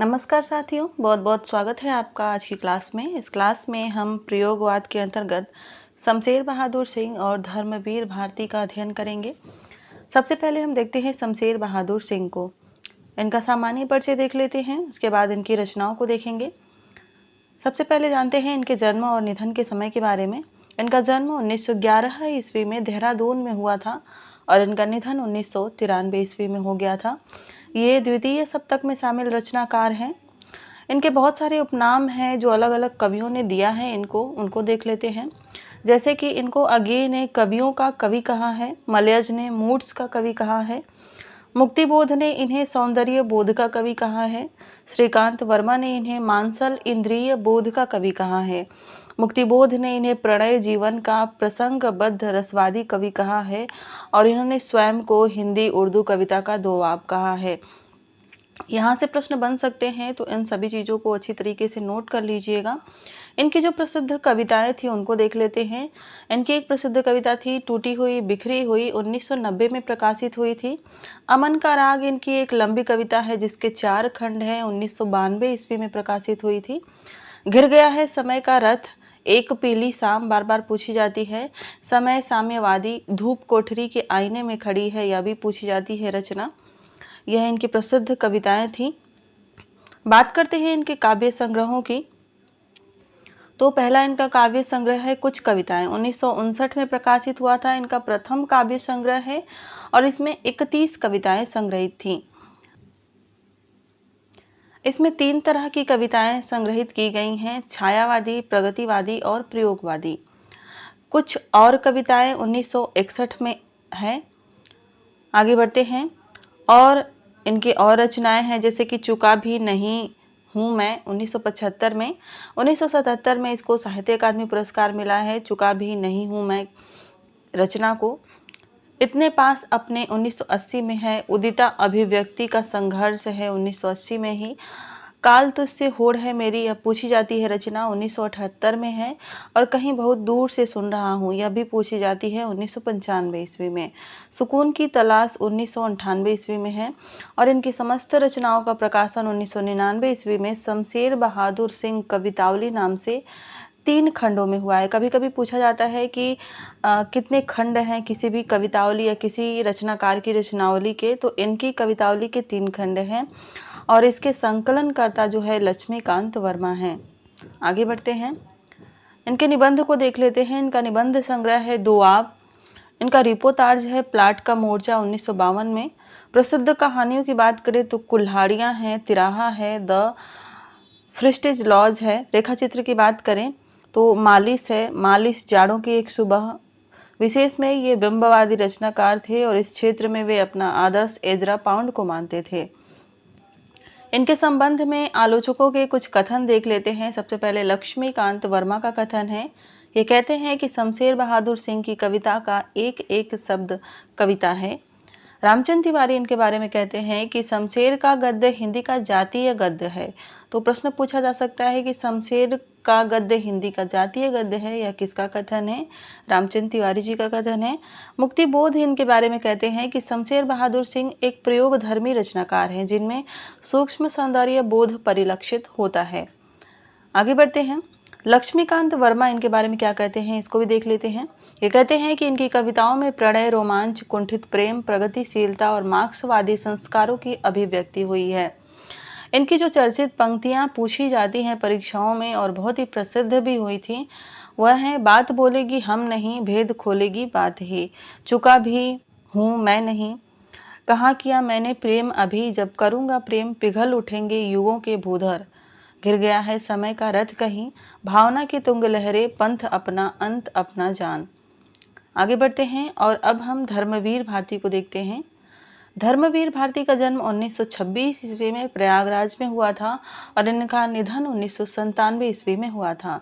नमस्कार साथियों, बहुत बहुत स्वागत है आपका आज की क्लास में। इस क्लास में हम प्रयोगवाद के अंतर्गत शमशेर बहादुर सिंह और धर्मवीर भारती का अध्ययन करेंगे। सबसे पहले हम देखते हैं शमशेर बहादुर सिंह को। इनका सामान्य परिचय देख लेते हैं, उसके बाद इनकी रचनाओं को देखेंगे। सबसे पहले जानते हैं इनके जन्म और निधन के समय के बारे में। इनका जन्म 1911 ईस्वी में देहरादून में हुआ था और इनका निधन 1993 ईस्वी में हो गया था। ये द्वितीय सप्तक में शामिल रचनाकार हैं। इनके बहुत सारे उपनाम हैं जो अलग अलग कवियों ने दिया है उनको देख लेते हैं। जैसे कि इनको अगे ने कवियों का कवि कहा है, मलयज ने मूड्स का कवि कहा है, मुक्तिबोध ने इन्हें सौंदर्य बोध का कवि कहा है, श्रीकांत वर्मा ने इन्हें मानसल इंद्रिय बोध का कवि कहा है, मुक्तिबोध ने इन्हें प्रणय जीवन का प्रसंगबद्ध रसवादी कवि कहा है और इन्होंने स्वयं को हिंदी उर्दू कविता का दोआब कहा है। यहाँ से प्रश्न बन सकते हैं, तो इन सभी चीज़ों को अच्छी तरीके से नोट कर लीजिएगा। इनकी जो प्रसिद्ध कविताएं थी उनको देख लेते हैं। इनकी एक प्रसिद्ध कविता थी टूटी हुई बिखरी हुई, 1990 में प्रकाशित हुई थी। अमन का राग इनकी एक लंबी कविता है जिसके 4 खंड हैं, 1992 ईस्वी में प्रकाशित हुई थी। घिर गया है समय का रथ, एक पीली शाम बार बार पूछी जाती है, समय साम्यवादी, धूप कोठरी के आईने में खड़ी है, यह भी पूछी जाती है रचना। यह इनकी प्रसिद्ध कविताएं थी। बात करते हैं इनके काव्य संग्रहों की। तो पहला इनका काव्य संग्रह है कुछ कविताएं, 1959 में प्रकाशित हुआ था। इनका प्रथम काव्य संग्रह है और इसमें 31 कविताएं संग्रहित थीं। इसमें 3 तरह की कविताएं संग्रहित की गई हैं, छायावादी, प्रगतिवादी और प्रयोगवादी। कुछ और कविताएं 1961 में है। आगे बढ़ते हैं और इनकी और रचनाएं हैं जैसे कि चुका भी नहीं हूँ मैं, 1975 में। 1977 में इसको साहित्य अकादमी पुरस्कार मिला है, चुका भी नहीं हूँ मैं रचना को। इतने पास अपने 1980 में है। उदिता अभिव्यक्ति का संघर्ष है 1980 में ही। काल तुझसे होड़ है मेरी, यह पूछी जाती है रचना, 1978 में है। और कहीं बहुत दूर से सुन रहा हूँ, यह भी पूछी जाती है 1995 ईस्वी में। सुकून की तलाश 1998 ईस्वी में है और इनकी समस्त रचनाओं का प्रकाशन 1999 ईस्वी में शमशेर बहादुर सिंह कवितावली नाम से 3 खंडों में हुआ है। कभी कभी पूछा जाता है कि कितने खंड हैं किसी भी कवितावली या किसी रचनाकार की रचनावली के, तो इनकी कवितावली के 3 खंड हैं और इसके संकलनकर्ता जो है लक्ष्मीकांत वर्मा हैं। आगे बढ़ते हैं, इनके निबंध को देख लेते हैं। इनका निबंध संग्रह है दोआब। इनका रिपोर्ताज है प्लाट का मोर्चा 1952 में। प्रसिद्ध कहानियों की बात करें तो कुल्हाड़ियाँ हैं, तिराहा है, द फ्रिस्टेज लॉज है। रेखा चित्र की बात करें तो मालिश है, मालिश जाड़ों की एक सुबह। विशेष में ये बिंबवादी रचनाकार थे और इस क्षेत्र में वे अपना आदर्श एजरा पाउंड को मानते थे। इनके संबंध में आलोचकों के कुछ कथन देख लेते हैं। सबसे पहले लक्ष्मीकांत वर्मा का कथन है। ये कहते हैं कि शमशेर बहादुर सिंह की कविता का एक एक शब्द कविता है। रामचंद्र तिवारी इनके बारे में कहते हैं कि शमशेर का गद्य हिंदी का जातीय गद्य है। तो प्रश्न पूछा जा सकता है कि शमशेर का गद्य हिंदी का जातीय गद्य है, यह किसका कथन है? रामचंद्र तिवारी जी का कथन है। मुक्तिबोध इनके बारे में कहते हैं कि शमशेर बहादुर सिंह एक प्रयोगधर्मी रचनाकार हैं जिनमें सूक्ष्म सौंदर्य बोध परिलक्षित होता है। आगे बढ़ते हैं, लक्ष्मीकांत वर्मा इनके बारे में क्या कहते हैं, इसको भी देख लेते हैं। ये कहते हैं कि इनकी कविताओं में प्रणय, रोमांच, कुंठित प्रेम, प्रगतिशीलता और मार्क्सवादी संस्कारों की अभिव्यक्ति हुई है। इनकी जो चर्चित पंक्तियां पूछी जाती हैं परीक्षाओं में और बहुत ही प्रसिद्ध भी हुई थी, वह है बात बोलेगी हम नहीं, भेद खोलेगी बात ही, चुका भी हूँ मैं नहीं, कहाँ किया मैंने प्रेम अभी, जब करूँगा प्रेम पिघल उठेंगे युगों के भूधर, घिर गया है समय का रथ कहीं, भावना की तुंग लहरे, पंथ अपना अंत अपना जान। आगे बढ़ते हैं और अब हम धर्मवीर भारती को देखते हैं। धर्मवीर भारती का जन्म 1926 ईस्वी में प्रयागराज में हुआ था और इनका निधन 1997 ईस्वी में हुआ था।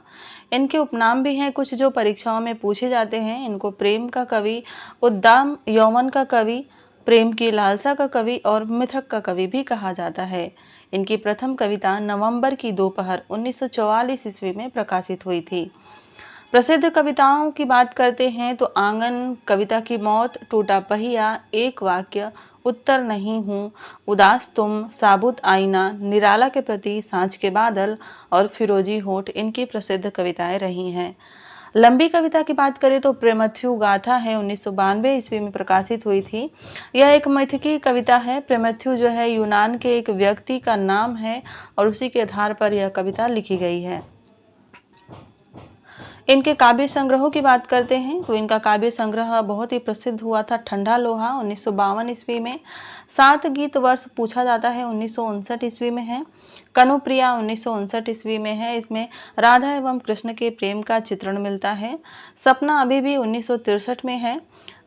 इनके उपनाम भी हैं कुछ जो परीक्षाओं में पूछे जाते हैं। इनको प्रेम का कवि, उद्दाम यौवन का कवि, प्रेम की लालसा का कवि और मिथक का कवि भी कहा जाता है। इनकी प्रथम कविता नवंबर की दोपहर 1944 ईस्वी में प्रकाशित हुई थी। प्रसिद्ध कविताओं की बात करते हैं तो आंगन, कविता की मौत, टूटा पहिया, एक वाक्य, पुत्र नहीं हूँ, उदास तुम, साबुत आईना, निराला के प्रति, सांझ के बादल और फिरोजी होठ इनकी प्रसिद्ध कविताएं रही हैं। लंबी कविता की बात करें तो प्रेमथ्यु गाथा है, 1992 ईस्वी में प्रकाशित हुई थी। यह एक मैथिकी कविता है। प्रेमथ्यु जो है यूनान के एक व्यक्ति का नाम है और उसी के आधार पर यह कविता लिखी गई है। इनके काव्य संग्रहों की बात करते हैं तो इनका काव्य संग्रह बहुत ही प्रसिद्ध हुआ था, ठंडा लोहा 1952 ईस्वी में। 7 गीत वर्ष पूछा जाता है 1959 ईस्वी में है। कनुप्रिया 1959 ईस्वी में है। इसमें राधा एवं कृष्ण के प्रेम का चित्रण मिलता है। सपना अभी भी 1963 में है।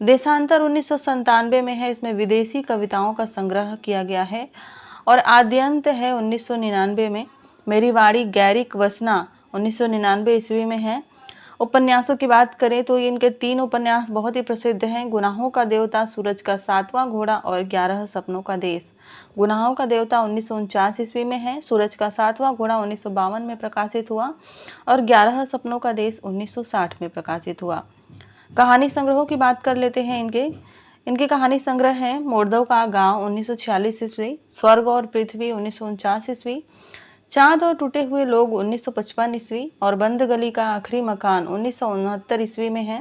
देशांतर 1997 में है। इसमें विदेशी कविताओं का संग्रह किया गया है। और आद्यंत है 1999 में। मेरी वाड़ी गैरिक वसना 1999 ईस्वी में है। उपन्यासों की बात करें तो इनके 3 उपन्यास बहुत ही प्रसिद्ध हैं। गुनाहों का देवता, सूरज का 7वां घोड़ा और 11 सपनों का देश। गुनाहों का देवता 1949 ईस्वी में है। सूरज का 7वां घोड़ा 1952 में प्रकाशित हुआ और 11 सपनों का देश 1960 में प्रकाशित हुआ। कहानी संग्रहों की बात कर लेते हैं। इनके कहानी संग्रह हैं मोरदव का गांव 1946 ईस्वी, स्वर्ग और पृथ्वी 1949 ईस्वी, चांद और टूटे हुए लोग 1955 ईस्वी और बंद गली का आखिरी मकान 1969 ईस्वी में है।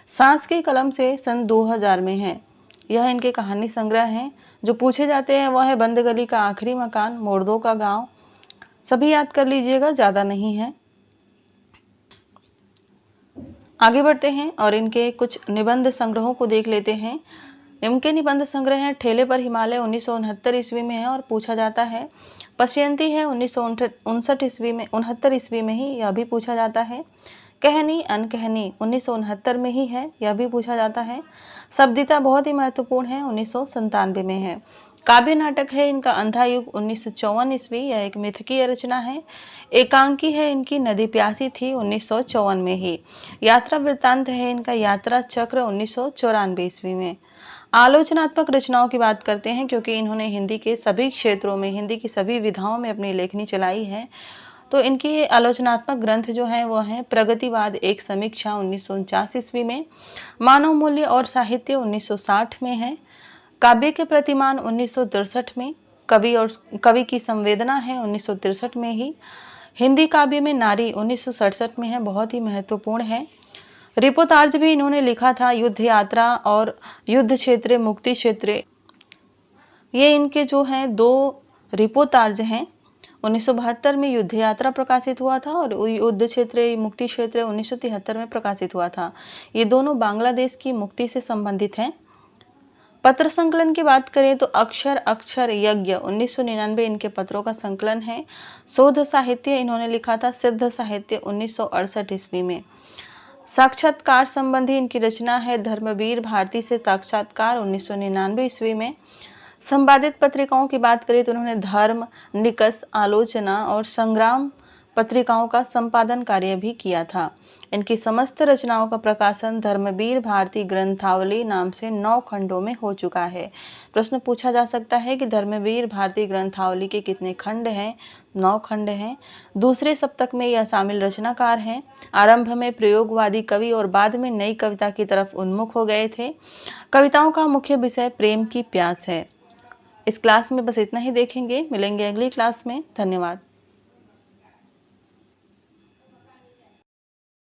सांस की कलम से सन 2000 में है। यह इनके कहानी संग्रह हैं। जो पूछे जाते हैं वह है बंद गली का आखिरी मकान, मोरदो का गांव। सभी याद कर लीजिएगा, ज़्यादा नहीं है। आगे बढ़ते हैं और इनके कुछ निबंध संग्रहों को देख लेते हैं। इनके निबंध संग्रह हैं ठेले पर हिमालय 1969 ईस्वी में है और पूछा जाता है। पश्यंती है 1959 ईस्वी में, 69 ईस्वी में ही, यह भी पूछा जाता है। कहनी अनकहनी 1969 में ही है, यह भी पूछा जाता है। शब्दिता बहुत ही महत्वपूर्ण है, 1997 में है। काव्य नाटक है इनका अंधा युग 1954 ईस्वी, यह एक मिथकीय रचना है। एकांकी है इनकी नदी प्यासी थी 1954 में ही। यात्रा वृत्तांत है इनका यात्रा चक्र 1994 ईस्वी में। आलोचनात्मक रचनाओं की बात करते हैं क्योंकि इन्होंने हिंदी के सभी क्षेत्रों में, हिंदी की सभी विधाओं में अपनी लेखनी चलाई है। तो इनकी आलोचनात्मक ग्रंथ जो है वो है प्रगतिवाद एक समीक्षा 1949 ईस्वी में, मानव मूल्य और साहित्य 1960 में है, काव्य के प्रतिमान 1963 में, कवि की संवेदना है 1963 में ही, हिंदी काव्य में नारी 1967 में है, बहुत ही महत्वपूर्ण है। रिपोर्ताज भी इन्होंने लिखा था, युद्ध यात्रा और युद्ध क्षेत्र मुक्ति क्षेत्र, ये इनके जो हैं 2 रिपोर्ताज हैं। 1972 में युद्ध यात्रा प्रकाशित हुआ था और युद्ध क्षेत्र मुक्ति क्षेत्र 1973 में प्रकाशित हुआ था। ये दोनों बांग्लादेश की मुक्ति से संबंधित हैं। पत्र संकलन की बात करें तो अक्षर अक्षर यज्ञ 1999 इनके पत्रों का संकलन है। शोध साहित्य इन्होंने लिखा था सिद्ध साहित्य 1968 ईस्वी में। साक्षात्कार संबंधी इनकी रचना है धर्मवीर भारती से साक्षात्कार 1999 ईस्वी में। संपादित पत्रिकाओं की बात करें तो उन्होंने धर्म, निकष, आलोचना और संग्राम पत्रिकाओं का संपादन कार्य भी किया था। इनकी समस्त रचनाओं का प्रकाशन धर्मवीर भारती ग्रंथावली नाम से 9 खंडों में हो चुका है। प्रश्न पूछा जा सकता है कि धर्मवीर भारती ग्रंथावली के कितने खंड हैं? 9 खंड हैं। दूसरे सप्तक में यह शामिल रचनाकार हैं। आरंभ में प्रयोगवादी कवि और बाद में नई कविता की तरफ उन्मुख हो गए थे। कविताओं का मुख्य विषय प्रेम की प्यास है। इस क्लास में बस इतना ही देखेंगे। मिलेंगे अगली क्लास में। धन्यवाद।